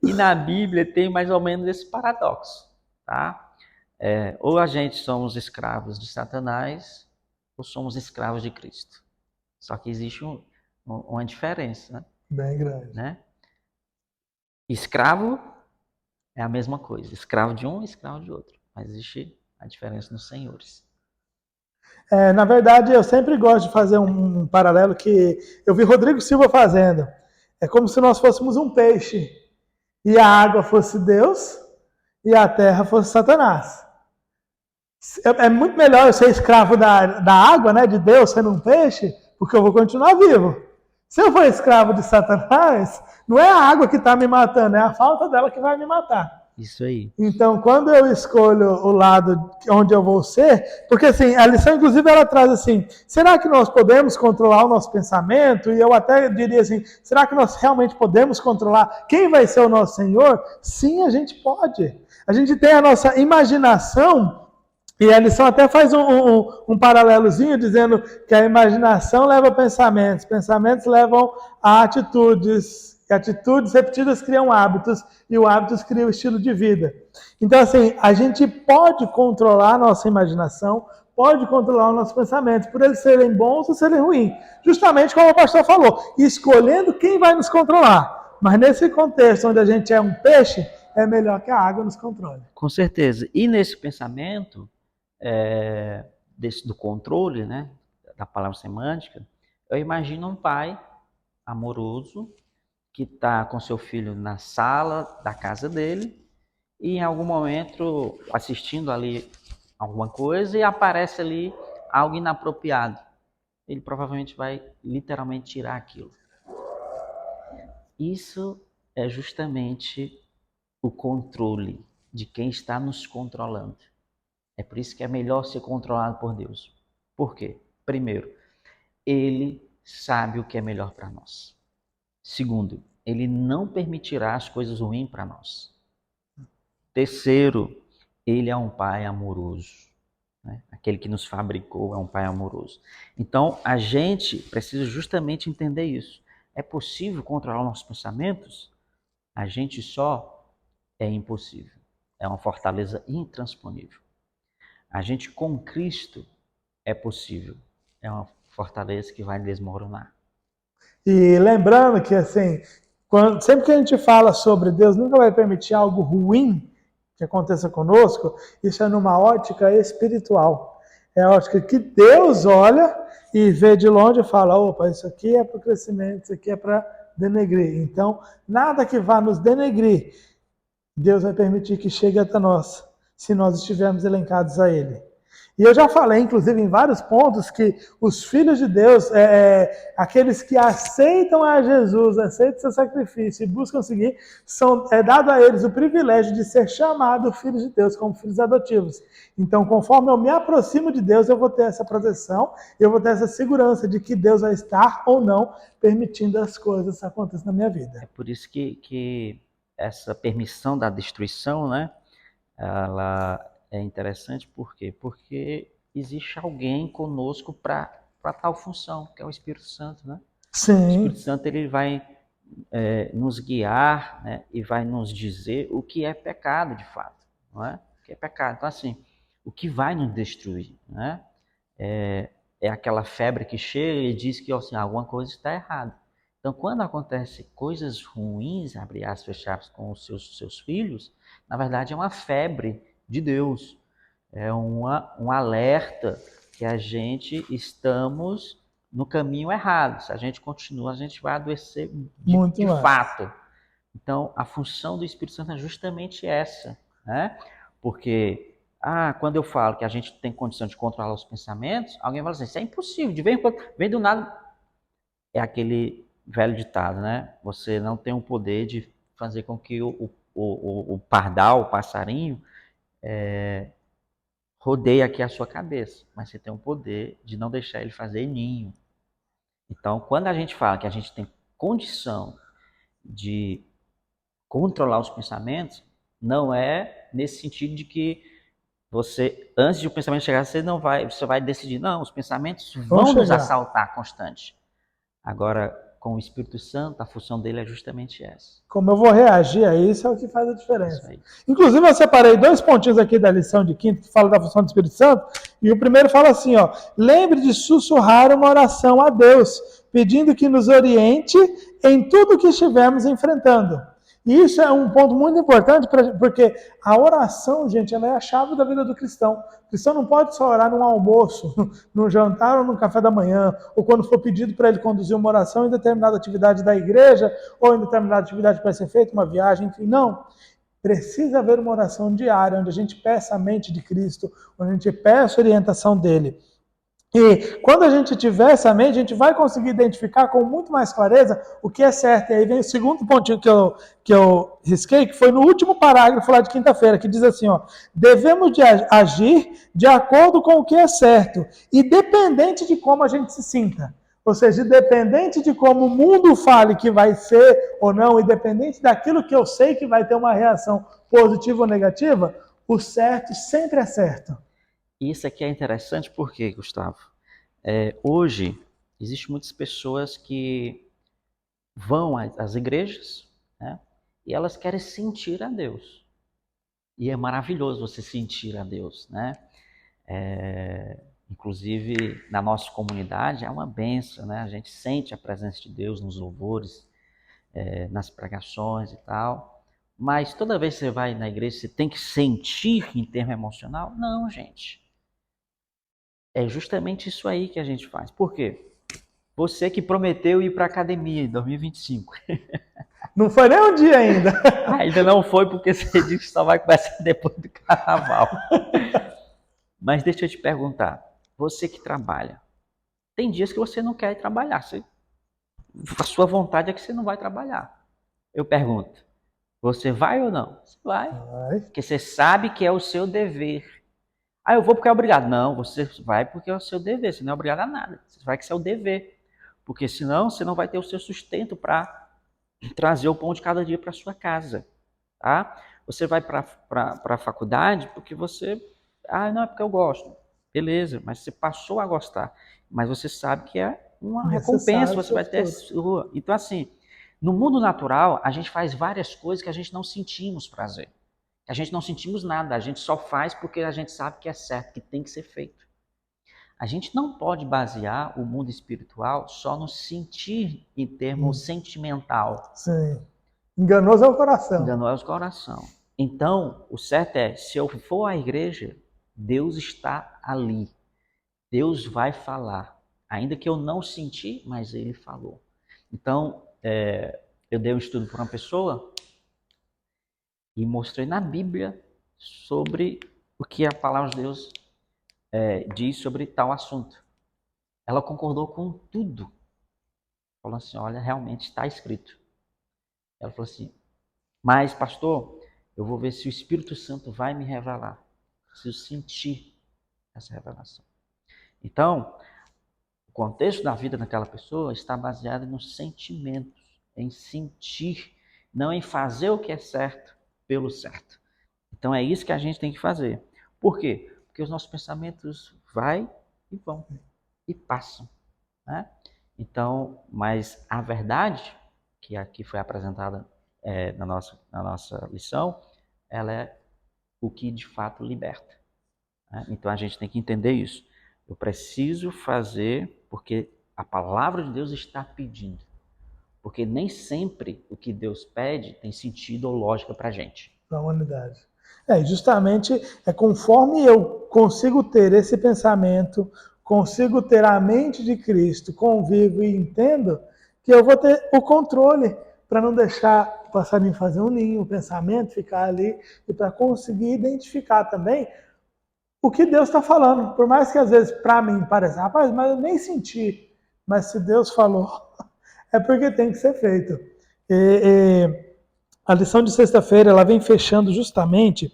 E na Bíblia tem mais ou menos esse paradoxo, tá? Ou a gente somos escravos de Satanás, ou somos escravos de Cristo. Só que existe uma diferença, né? Bem grande. Né? Escravo é a mesma coisa. Escravo de um, escravo de outro. Mas existe a diferença nos senhores. Na verdade, eu sempre gosto de fazer um paralelo que eu vi Rodrigo Silva fazendo. É como se nós fôssemos um peixe e a água fosse Deus e a terra fosse Satanás. É muito melhor eu ser escravo da água, né, de Deus, sendo um peixe, porque eu vou continuar vivo. Se eu for escravo de Satanás, não é a água que está me matando, é a falta dela que vai me matar. Isso aí. Então, quando eu escolho o lado onde eu vou ser, porque assim, a lição, inclusive, ela traz assim, será que nós podemos controlar o nosso pensamento? E eu até diria assim, será que nós realmente podemos controlar quem vai ser o nosso Senhor? Sim, a gente pode. A gente tem a nossa imaginação, e a lição até faz um paralelozinho, dizendo que a imaginação leva a pensamentos, pensamentos levam a atitudes, E atitudes repetidas criam hábitos, e o hábitos cria o estilo de vida. Então, assim, a gente pode controlar a nossa imaginação, pode controlar os nossos pensamentos, por eles serem bons ou serem ruins. Justamente como o pastor falou, escolhendo quem vai nos controlar. Mas nesse contexto onde a gente é um peixe, é melhor que a água nos controle. Com certeza. E nesse pensamento do controle, né, da palavra semântica, eu imagino um pai amoroso que está com seu filho na sala da casa dele e em algum momento assistindo ali alguma coisa e aparece ali algo inapropriado. Ele provavelmente vai literalmente tirar aquilo. Isso é justamente o controle de quem está nos controlando. É por isso que é melhor ser controlado por Deus. Por quê? Primeiro, Ele sabe o que é melhor para nós. Segundo, Ele não permitirá as coisas ruins para nós. Terceiro, Ele é um Pai amoroso. Né? Aquele que nos fabricou é um Pai amoroso. Então, a gente precisa justamente entender isso. É possível controlar nossos pensamentos? A gente só é impossível. É uma fortaleza intransponível. A gente com Cristo é possível. É uma fortaleza que vai desmoronar. E lembrando que, assim, sempre que a gente fala sobre Deus, nunca vai permitir algo ruim que aconteça conosco, isso é numa ótica espiritual. É a ótica que Deus olha e vê de longe e fala, opa, isso aqui é para o crescimento, isso aqui é para denegrir. Então, nada que vá nos denegrir, Deus vai permitir que chegue até nós, se nós estivermos elencados a Ele. E eu já falei, inclusive, em vários pontos, que os filhos de Deus, aqueles que aceitam a Jesus, aceitam seu sacrifício e buscam seguir, é dado a eles o privilégio de ser chamado filhos de Deus, como filhos adotivos. Então, conforme eu me aproximo de Deus, eu vou ter essa proteção, eu vou ter essa segurança de que Deus vai estar ou não permitindo as coisas acontecerem na minha vida. É por isso que essa permissão da destruição, né, ela é interessante. Por quê? Porque existe alguém conosco para tal função, que é o Espírito Santo, né? Sim. O Espírito Santo ele vai nos guiar, né, e vai nos dizer o que é pecado de fato, não é? O que é pecado. Então, assim, o que vai nos destruir, né? É aquela febre que chega e diz que assim, alguma coisa está errada. Então, quando acontece coisas ruins, abre aspas, fecha aspas, com os seus filhos, na verdade é uma febre de Deus. É um alerta que a gente estamos no caminho errado. Se a gente continua, a gente vai adoecer de fato. Então, a função do Espírito Santo é justamente essa, né? Porque quando eu falo que a gente tem condição de controlar os pensamentos, alguém fala assim, isso é impossível, de vez em quando, vem do nada. É aquele velho ditado, né? Você não tem o poder de fazer com que o pardal, o passarinho, rodeie aqui a sua cabeça, mas você tem o poder de não deixar ele fazer ninho. Então, quando a gente fala que a gente tem condição de controlar os pensamentos, não é nesse sentido de que você, antes de o pensamento chegar, você vai decidir, não, os pensamentos vão nos assaltar constante. Agora, com o Espírito Santo, a função dele é justamente essa. Como eu vou reagir a isso é o que faz a diferença. Inclusive, eu separei 2 pontinhos aqui da lição de quinta que fala da função do Espírito Santo, e o primeiro fala assim, ó, lembre de sussurrar uma oração a Deus, pedindo que nos oriente em tudo que estivermos enfrentando. E isso é um ponto muito importante, porque a oração, gente, ela é a chave da vida do cristão. O cristão não pode só orar num almoço, num jantar ou no café da manhã, ou quando for pedido para ele conduzir uma oração em determinada atividade da igreja, ou em determinada atividade que vai ser feita, uma viagem, enfim, não. Precisa haver uma oração diária, onde a gente peça a mente de Cristo, onde a gente peça a orientação dele. E quando a gente tiver essa mente, a gente vai conseguir identificar com muito mais clareza o que é certo. E aí vem o segundo pontinho que eu risquei, que foi no último parágrafo lá de quinta-feira, que diz assim, ó, devemos de agir de acordo com o que é certo, independente de como a gente se sinta. Ou seja, independente de como o mundo fale que vai ser ou não, independente daquilo que eu sei que vai ter uma reação positiva ou negativa, o certo sempre é certo. Isso aqui é interessante porque, Gustavo, hoje existem muitas pessoas que vão às igrejas, né? E elas querem sentir a Deus. E é maravilhoso você sentir a Deus, né? Inclusive, na nossa comunidade, é uma benção, né? A gente sente a presença de Deus nos louvores, nas pregações e tal. Mas toda vez que você vai na igreja, você tem que sentir em termo emocional? Não, gente. É justamente isso aí que a gente faz. Por quê? Você que prometeu ir para a academia em 2025. Não foi nem um dia ainda. Ainda não foi porque você disse que só vai começar depois do carnaval. Mas deixa eu te perguntar. Você que trabalha, tem dias que você não quer ir trabalhar. A sua vontade é que você não vai trabalhar. Eu pergunto, você vai ou não? Você vai. Vai. Porque você sabe que é o seu dever. Ah, eu vou porque é obrigado. Não, você vai porque é o seu dever. Você não é obrigado a nada. Você vai que isso é o dever. Porque senão você não vai ter o seu sustento para trazer o pão de cada dia para sua casa. Tá? Você vai para a faculdade porque você... Ah, não, é porque eu gosto. Beleza, mas você passou a gostar. Mas você sabe que é uma recompensa, Necessário você seu vai ter futuro. sua. Então, assim, no mundo natural, a gente faz várias coisas que a gente não sentimos prazer. A gente não sentimos nada, a gente só faz porque a gente sabe que é certo, que tem que ser feito. A gente não pode basear o mundo espiritual só no sentir em termos sentimental. Sim. Enganoso é o coração. Enganou é o coração. Então, o certo é, se eu for à igreja, Deus está ali. Deus vai falar. Ainda que eu não senti, mas Ele falou. Então, eu dei um estudo para uma pessoa e mostrei na Bíblia sobre o que a palavra de Deus diz sobre tal assunto. Ela concordou com tudo. Falou assim, olha, realmente está escrito. Ela falou assim, mas pastor, eu vou ver se o Espírito Santo vai me revelar. Preciso sentir essa revelação. Então, o contexto da vida daquela pessoa está baseado nos sentimentos, em sentir, não em fazer o que é certo pelo certo. Então é isso que a gente tem que fazer. Por quê? Porque os nossos pensamentos vão e passam, né? Então, mas a verdade que aqui foi apresentada na nossa lição, ela é o que de fato liberta, né? Então a gente tem que entender isso. Eu preciso fazer porque a palavra de Deus está pedindo. Porque nem sempre o que Deus pede tem sentido ou lógica para a gente. Para a humanidade. E justamente é conforme eu consigo ter esse pensamento, consigo ter a mente de Cristo, convivo e entendo, que eu vou ter o controle para não deixar o passarinho fazer um ninho, o pensamento ficar ali, e para conseguir identificar também o que Deus está falando. Por mais que às vezes para mim pareça, rapaz, mas eu nem senti. Mas se Deus falou, é porque tem que ser feito. A lição de sexta-feira ela vem fechando justamente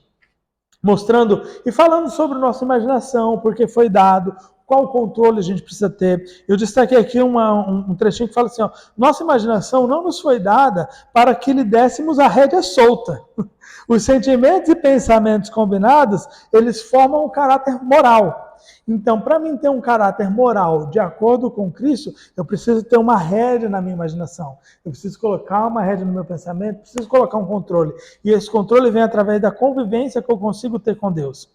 mostrando e falando sobre nossa imaginação, porque foi dado, qual controle a gente precisa ter. Eu destaquei aqui um trechinho que fala assim, ó, nossa imaginação não nos foi dada para que lhe dessemos a rédea solta. Os sentimentos e pensamentos combinados, eles formam um caráter moral. Então, para mim ter um caráter moral de acordo com Cristo, eu preciso ter uma rédea na minha imaginação. Eu preciso colocar uma rédea no meu pensamento, preciso colocar um controle. E esse controle vem através da convivência que eu consigo ter com Deus.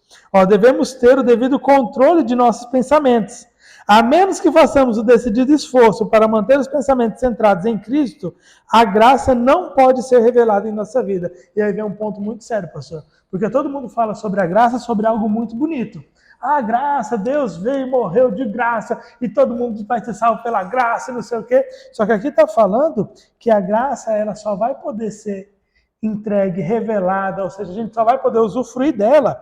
Devemos ter o devido controle de nossos pensamentos. A menos que façamos o decidido esforço para manter os pensamentos centrados em Cristo, a graça não pode ser revelada em nossa vida. E aí vem um ponto muito sério, pastor. Porque todo mundo fala sobre a graça, sobre algo muito bonito. Ah, graça, Deus veio e morreu de graça, e todo mundo vai ser salvo pela graça, não sei o quê. Só que aqui está falando que a graça ela só vai poder ser entregue, revelada, ou seja, a gente só vai poder usufruir dela.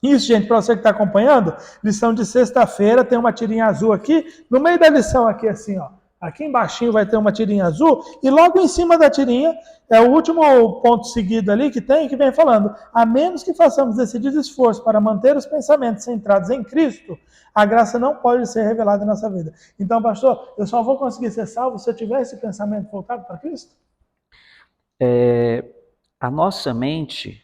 Isso, gente, para você que está acompanhando, lição de sexta-feira, tem uma tirinha azul aqui, no meio da lição aqui assim, ó. Aqui embaixo vai ter uma tirinha azul e logo em cima da tirinha é o último ponto seguido ali que tem, que vem falando, a menos que façamos decidido esforço para manter os pensamentos centrados em Cristo, a graça não pode ser revelada em nossa vida. Então, pastor, eu só vou conseguir ser salvo se eu tiver esse pensamento voltado para Cristo? A nossa mente,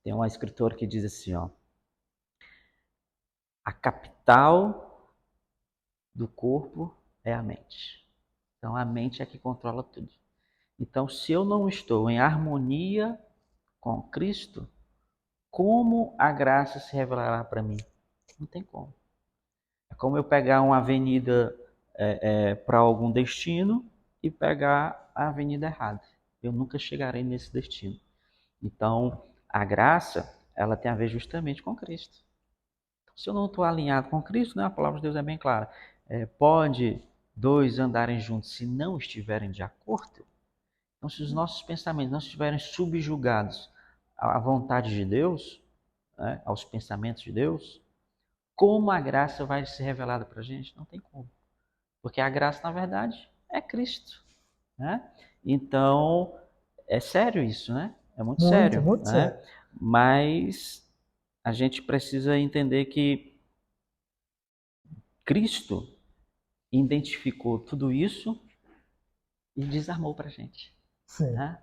tem uma escritora que diz assim, ó, a capital do corpo é a mente. Então, a mente é que controla tudo. Então, se eu não estou em harmonia com Cristo, como a graça se revelará para mim? Não tem como. É como eu pegar uma avenida para algum destino e pegar a avenida errada. Eu nunca chegarei nesse destino. Então, a graça, ela tem a ver justamente com Cristo. Se eu não estou alinhado com Cristo, né, a palavra de Deus é bem clara. Pode dois andarem juntos se não estiverem de acordo? Então, se os nossos pensamentos não estiverem subjugados à vontade de Deus, né, aos pensamentos de Deus, como a graça vai ser revelada para a gente? Não tem como. Porque a graça, na verdade, é Cristo. Né? Então, é sério isso, né? É muito Muito, sério. muito Né? sério. Mas a gente precisa entender que Cristo identificou tudo isso e desarmou para a gente. Sim. Né?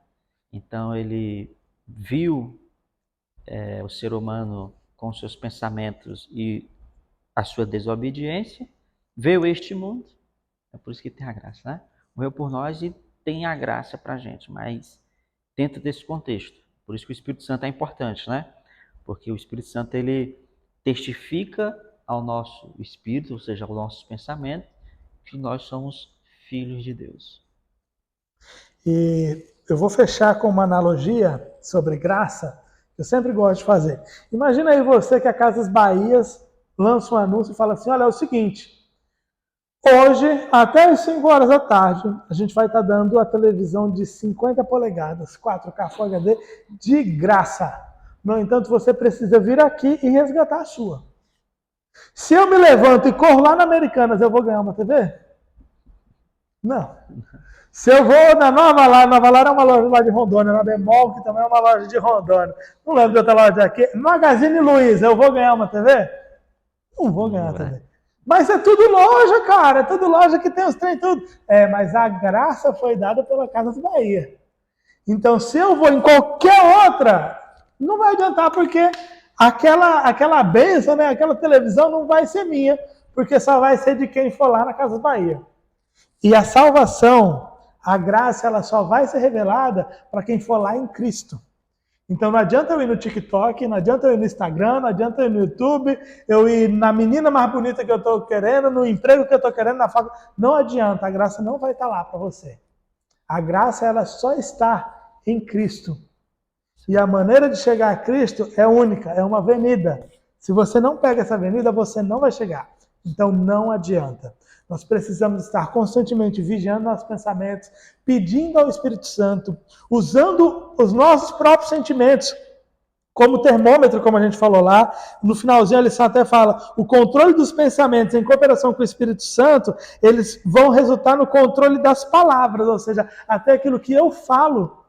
Então, ele viu o ser humano com seus pensamentos e a sua desobediência, veio este mundo, é por isso que tem a graça, né? Morreu por nós e tem a graça para a gente, mas dentro desse contexto. Por isso que o Espírito Santo é importante, né? Porque o Espírito Santo, ele testifica ao nosso espírito, ou seja, aos nossos pensamentos, que nós somos filhos de Deus. E eu vou fechar com uma analogia sobre graça, que eu sempre gosto de fazer. Imagina aí você que a Casas Bahias lança um anúncio e fala assim, olha, é o seguinte, hoje, até as 5 horas da tarde, a gente vai estar dando a televisão de 50 polegadas, 4K Full HD, de graça. No entanto, você precisa vir aqui e resgatar a sua. Se eu me levanto e corro lá na Americanas, eu vou ganhar uma TV? Não. Se eu vou na Nova Lar é uma loja lá de Rondônia, na Bemol, que também é uma loja de Rondônia. Não lembro de outra loja aqui. Magazine Luiza, eu vou ganhar uma TV? Não vou ganhar uma TV. Mas é tudo loja, cara. É tudo loja que tem os trem tudo. Mas a graça foi dada pela Casas Bahia. Então, se eu vou em qualquer outra, não vai adiantar, porque aquela bênção, né, aquela televisão não vai ser minha, porque só vai ser de quem for lá na Casas Bahia. E a salvação, a graça, ela só vai ser revelada para quem for lá em Cristo. Então não adianta eu ir no TikTok, não adianta eu ir no Instagram, não adianta eu ir no YouTube, eu ir na menina mais bonita que eu estou querendo, no emprego que eu estou querendo, na faculdade. Não adianta, a graça não vai estar lá para você. A graça, ela só está em Cristo. E a maneira de chegar a Cristo é única, é uma avenida. Se você não pega essa avenida, você não vai chegar. Então não adianta. Nós precisamos estar constantemente vigiando nossos pensamentos, pedindo ao Espírito Santo, usando os nossos próprios sentimentos como termômetro, como a gente falou lá. No finalzinho a lição até fala, o controle dos pensamentos em cooperação com o Espírito Santo, eles vão resultar no controle das palavras, ou seja, até aquilo que eu falo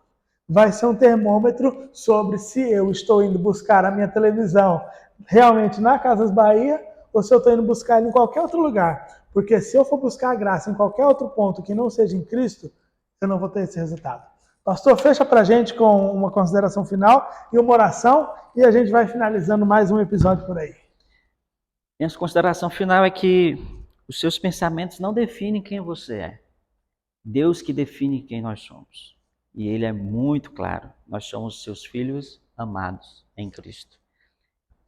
vai ser um termômetro sobre se eu estou indo buscar a minha televisão realmente na Casas Bahia ou se eu estou indo buscar ela em qualquer outro lugar. Porque se eu for buscar a graça em qualquer outro ponto que não seja em Cristo, eu não vou ter esse resultado. Pastor, fecha para a gente com uma consideração final e uma oração e a gente vai finalizando mais um episódio por aí. Minha consideração final é que os seus pensamentos não definem quem você é. Deus que define quem nós somos. E Ele é muito claro. Nós somos seus filhos amados em Cristo.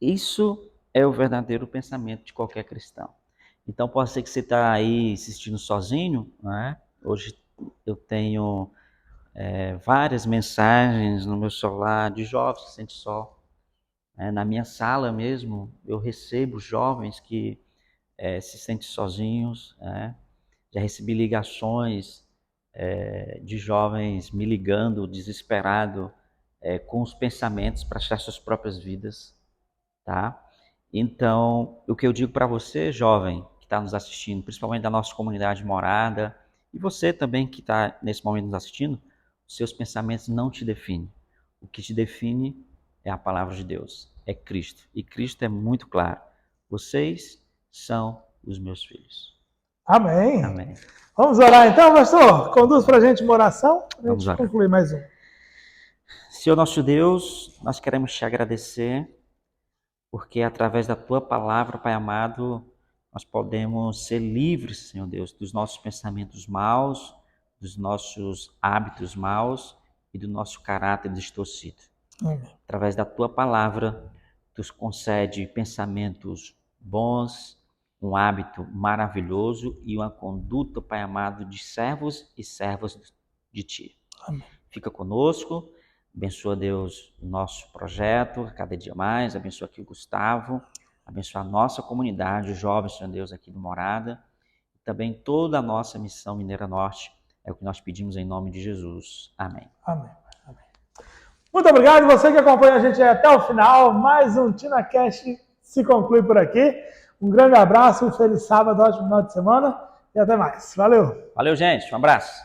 Isso é o verdadeiro pensamento de qualquer cristão. Então pode ser que você está aí assistindo sozinho, né? Hoje eu tenho várias mensagens no meu celular de jovens que se sentem só. Na minha sala mesmo, eu recebo jovens que se sentem sozinhos. Já recebi ligações de jovens me ligando, desesperado, com os pensamentos para achar suas próprias vidas. Tá? Então, o que eu digo para você, jovem, que está nos assistindo, principalmente da nossa comunidade morada, e você também que está nesse momento nos assistindo, os seus pensamentos não te definem. O que te define é a palavra de Deus, é Cristo. E Cristo é muito claro. Vocês são os meus filhos. Amém. Amém. Vamos orar então, pastor? Conduz para a gente uma oração, para a gente concluir mais um. Senhor nosso Deus, nós queremos te agradecer, porque através da tua palavra, Pai amado, nós podemos ser livres, Senhor Deus, dos nossos pensamentos maus, dos nossos hábitos maus e do nosso caráter distorcido. Amém. Através da tua palavra, tu concede pensamentos bons, um hábito maravilhoso e uma conduta, Pai amado, de servos e servas de ti. Amém. Fica conosco, abençoa, Deus, o nosso projeto, cada dia mais, abençoa aqui o Gustavo, abençoa a nossa comunidade, os jovens, Senhor Deus, aqui do Morada, e também toda a nossa missão Mineira Norte, é o que nós pedimos em nome de Jesus. Amém. Amém. Amém. Muito obrigado, você que acompanha a gente até o final, mais um TinaCast se conclui por aqui. Um grande abraço, um feliz sábado, ótimo final de semana e até mais. Valeu! Valeu, gente, um abraço!